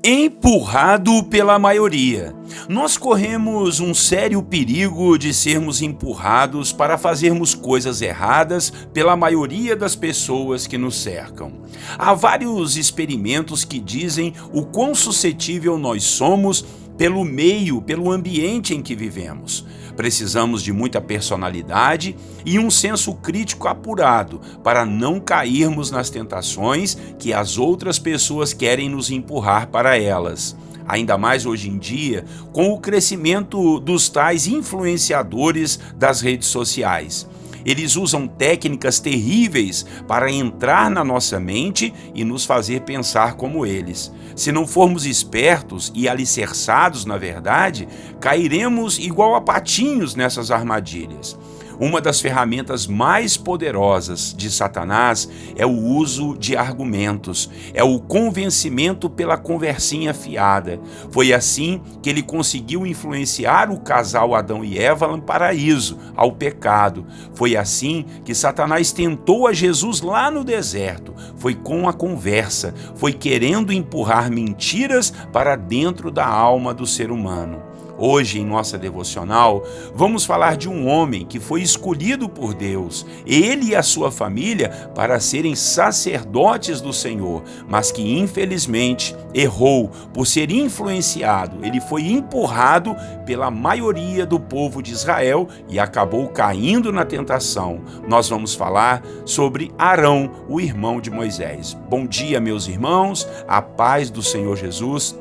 Empurrado pela maioria. Nós corremos um sério perigo de sermos empurrados para fazermos coisas erradas pela maioria das pessoas que nos cercam. Há vários experimentos que dizem o quão suscetível nós somos pelo meio, pelo ambiente em que vivemos. Precisamos de muita personalidade e um senso crítico apurado para não cairmos nas tentações que as outras pessoas querem nos empurrar para elas. Ainda mais hoje em dia, com o crescimento dos tais influenciadores das redes sociais. Eles usam técnicas terríveis para entrar na nossa mente e nos fazer pensar como eles. Se não formos espertos e alicerçados na verdade, cairemos igual a patinhos nessas armadilhas. Uma das ferramentas mais poderosas de Satanás é o uso de argumentos, é o convencimento pela conversinha fiada. Foi assim que ele conseguiu influenciar o casal Adão e Eva no paraíso, ao pecado. Foi assim que Satanás tentou a Jesus lá no deserto. Foi com a conversa, foi querendo empurrar mentiras para dentro da alma do ser humano. Hoje, em nossa devocional, vamos falar de um homem que foi escolhido por Deus, ele e a sua família, para serem sacerdotes do Senhor, mas que infelizmente errou por ser influenciado. Ele foi empurrado pela maioria do povo de Israel e acabou caindo na tentação. Nós vamos falar sobre Arão, o irmão de Moisés. Bom dia, meus irmãos, a paz do Senhor Jesus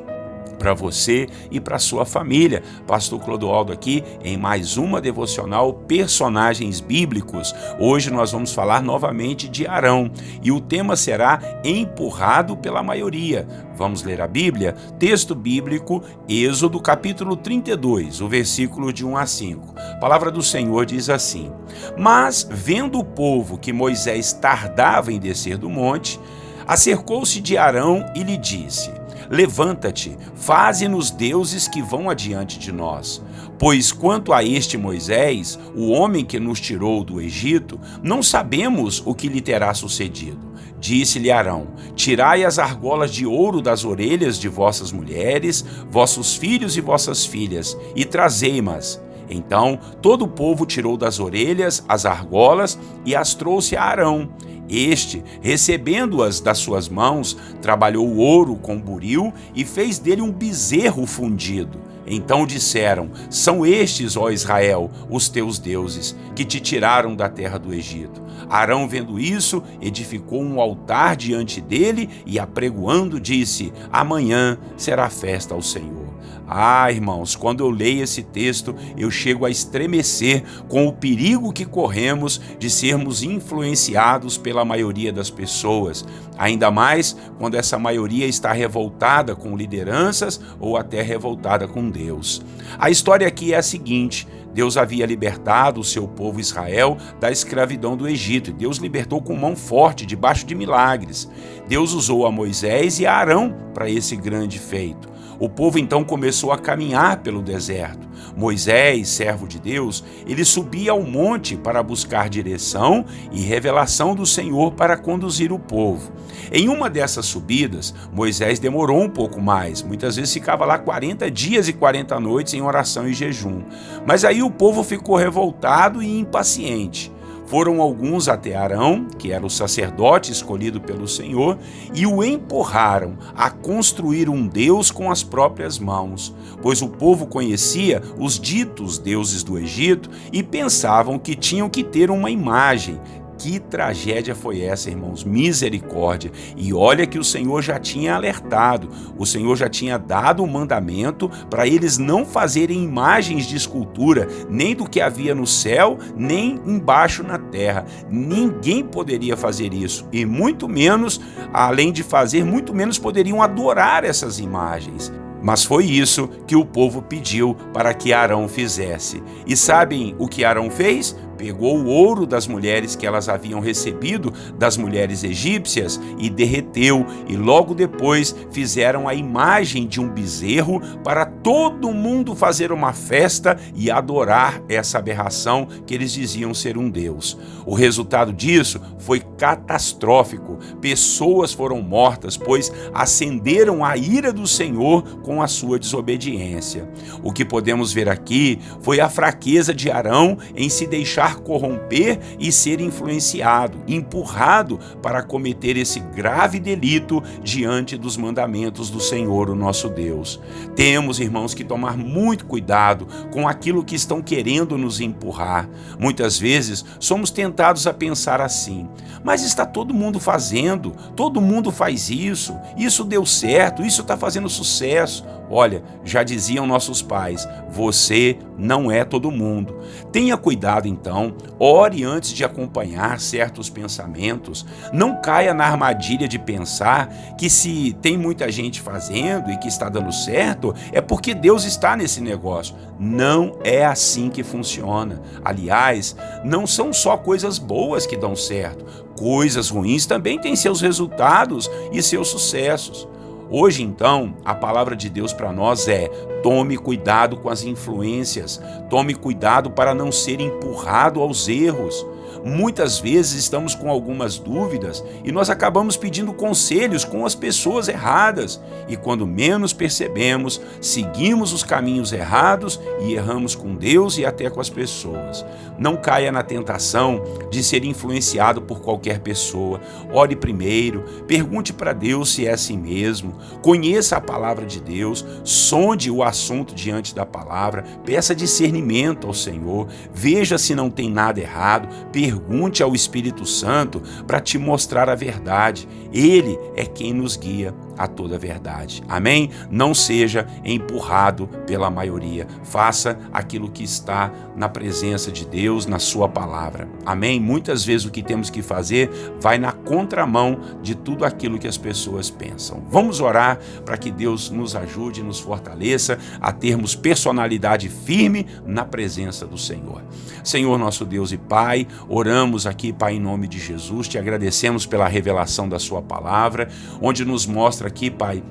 para você e para sua família. Pastor Clodoaldo aqui em mais uma devocional Personagens Bíblicos. Hoje nós vamos falar novamente de Arão e o tema será empurrado pela maioria. Vamos ler a Bíblia? Texto bíblico, Êxodo capítulo 32, o versículo de 1 a 5. A palavra do Senhor diz assim: Mas, vendo o povo que Moisés tardava em descer do monte, acercou-se de Arão e lhe disse: Levanta-te, faze-nos deuses que vão adiante de nós. Pois quanto a este Moisés, o homem que nos tirou do Egito, não sabemos o que lhe terá sucedido. Disse-lhe Arão: Tirai as argolas de ouro das orelhas de vossas mulheres, vossos filhos e vossas filhas, e trazei-mas. Então todo o povo tirou das orelhas as argolas e as trouxe a Arão. Este, recebendo-as das suas mãos, trabalhou o ouro com buril e fez dele um bezerro fundido. Então disseram: São estes, ó Israel, os teus deuses, que te tiraram da terra do Egito. Arão, vendo isso, edificou um altar diante dele e, apregoando, disse: Amanhã será festa ao Senhor. Ah, irmãos, quando eu leio esse texto, eu chego a estremecer com o perigo que corremos de sermos influenciados pela maioria das pessoas, ainda mais quando essa maioria está revoltada com lideranças ou até revoltada com Deus. A história aqui é a seguinte: Deus havia libertado o seu povo Israel da escravidão do Egito, e Deus libertou com mão forte, debaixo de milagres. Deus usou a Moisés e a Arão para esse grande feito. O povo então começou a caminhar pelo deserto. Moisés, servo de Deus, ele subia ao monte para buscar direção e revelação do Senhor para conduzir o povo. Em uma dessas subidas, Moisés demorou um pouco mais, muitas vezes ficava lá 40 dias e 40 noites em oração e jejum. Mas aí o povo ficou revoltado e impaciente. Foram alguns até Arão, que era o sacerdote escolhido pelo Senhor, e o empurraram a construir um Deus com as próprias mãos, pois o povo conhecia os ditos deuses do Egito e pensavam que tinham que ter uma imagem. Que tragédia foi essa, irmãos? Misericórdia! E olha que o Senhor já tinha alertado, o Senhor já tinha dado o mandamento para eles não fazerem imagens de escultura, nem do que havia no céu, nem embaixo na terra. Ninguém poderia fazer isso, e muito menos, além de fazer, muito menos poderiam adorar essas imagens. Mas foi isso que o povo pediu para que Arão fizesse. E sabem o que Arão fez? pegou o ouro das mulheres que elas haviam recebido das mulheres egípcias e derreteu, e logo depois fizeram a imagem de um bezerro para todo mundo fazer uma festa e adorar essa aberração que eles diziam ser um deus. O resultado disso foi catastrófico. Pessoas foram mortas, pois acenderam a ira do Senhor com a sua desobediência. O que podemos ver aqui foi a fraqueza de Arão em se deixar corromper e ser influenciado, empurrado para cometer esse grave delito diante dos mandamentos do Senhor, o nosso Deus. Temos, irmãos, que tomar muito cuidado com aquilo que estão querendo nos empurrar. Muitas vezes somos tentados a pensar assim: mas está todo mundo fazendo, todo mundo faz isso, isso deu certo, isso está fazendo sucesso. Olha, já diziam nossos pais, você não é todo mundo. Tenha cuidado então, ore antes de acompanhar certos pensamentos. Não caia na armadilha de pensar que se tem muita gente fazendo e que está dando certo, é porque Deus está nesse negócio. Não é assim que funciona. Aliás, não são só coisas boas que dão certo. Coisas ruins também têm seus resultados e seus sucessos. Hoje, então, a palavra de Deus para nós é: tome cuidado com as influências, tome cuidado para não ser empurrado aos erros. Muitas vezes estamos com algumas dúvidas e nós acabamos pedindo conselhos com as pessoas erradas. E quando menos percebemos, seguimos os caminhos errados e erramos com Deus e até com as pessoas. Não caia na tentação de ser influenciado por qualquer pessoa. Ore primeiro, pergunte para Deus se é assim mesmo, conheça a palavra de Deus, sonde o assunto diante da palavra, peça discernimento ao Senhor, veja se não tem nada errado, pergunte ao Espírito Santo para te mostrar a verdade. Ele é quem nos guia a toda a verdade. Amém? Não seja empurrado pela maioria. Faça aquilo que está na presença de Deus, na sua palavra. Amém? Muitas vezes o que temos que fazer vai na contramão de tudo aquilo que as pessoas pensam. Vamos orar para que Deus nos ajude, nos fortaleça a termos personalidade firme na presença do Senhor. Senhor, nosso Deus e Pai, oramos aqui, Pai, em nome de Jesus, te agradecemos pela revelação da sua palavra, onde nos mostra aqui, Pai,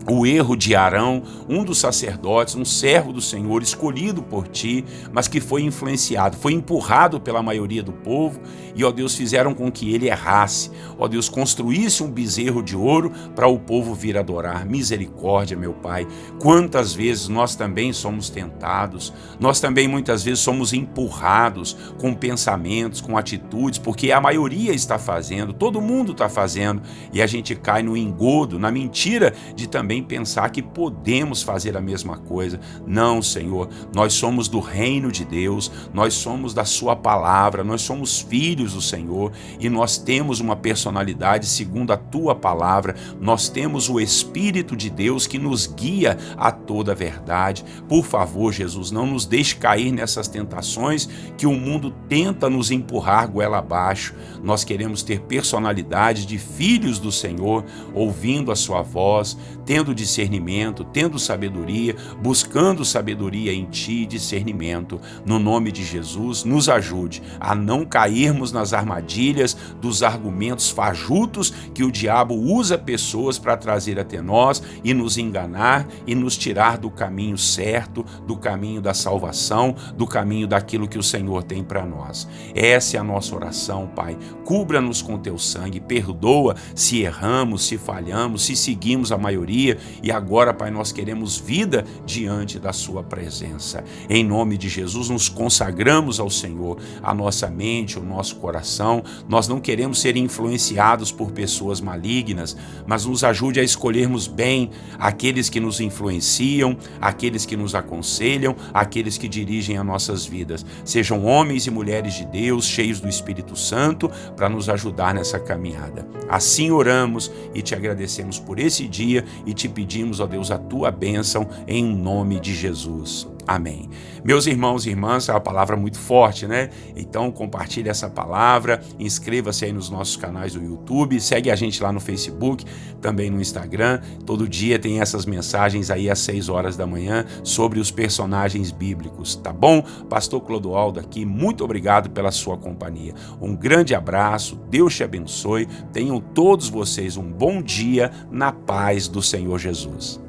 o erro de Arão, um dos sacerdotes, um servo do Senhor, escolhido por ti, mas que foi influenciado, foi empurrado pela maioria do povo e, ó Deus, fizeram com que ele errasse. Ó Deus, construísse um bezerro de ouro para o povo vir adorar. Misericórdia, meu Pai. Quantas vezes nós também somos tentados, nós também muitas vezes somos empurrados com pensamentos, com atitudes, porque a maioria está fazendo, todo mundo está fazendo, e a gente cai no engodo, na mentira de também pensar que podemos fazer a mesma coisa. Não, Senhor, nós somos do reino de Deus, nós somos da sua palavra, nós somos filhos do Senhor e nós temos uma personalidade segundo a tua palavra, nós temos o Espírito de Deus que nos guia a toda a verdade. Por favor, Jesus, não nos deixe cair nessas tentações que o mundo tenta nos empurrar goela abaixo. Nós queremos ter personalidade de filhos do Senhor, ouvindo a sua voz, tendo discernimento, tendo sabedoria, buscando sabedoria em ti e discernimento. No nome de Jesus, nos ajude a não cairmos nas armadilhas dos argumentos fajutos que o diabo usa pessoas para trazer até nós e nos enganar e nos tirar do caminho certo, do caminho da salvação, do caminho daquilo que o Senhor tem para nós. Essa é a nossa oração, Pai. Cubra-nos com teu sangue, perdoa se erramos, se falhamos, se seguimos a maioria. E agora, Pai, nós queremos vida diante da sua presença. Em nome de Jesus, nos consagramos ao Senhor, a nossa mente, o nosso coração. Nós não queremos ser influenciados por pessoas malignas, mas nos ajude a escolhermos bem aqueles que nos influenciam, aqueles que nos aconselham, aqueles que dirigem as nossas vidas. Sejam homens e mulheres de Deus, cheios do Espírito Santo, para nos ajudar nessa caminhada. Assim oramos e te agradecemos por esse dia e te pedimos, ó Deus, a tua bênção em nome de Jesus. Amém. Meus irmãos e irmãs, é uma palavra muito forte, né? Então compartilhe essa palavra, inscreva-se aí nos nossos canais do YouTube, segue a gente lá no Facebook, também no Instagram. Todo dia tem essas mensagens aí às 6 horas da manhã sobre os personagens bíblicos, tá bom? Pastor Clodoaldo aqui, muito obrigado pela sua companhia. Um grande abraço, Deus te abençoe, tenham todos vocês um bom dia na paz do Senhor Jesus.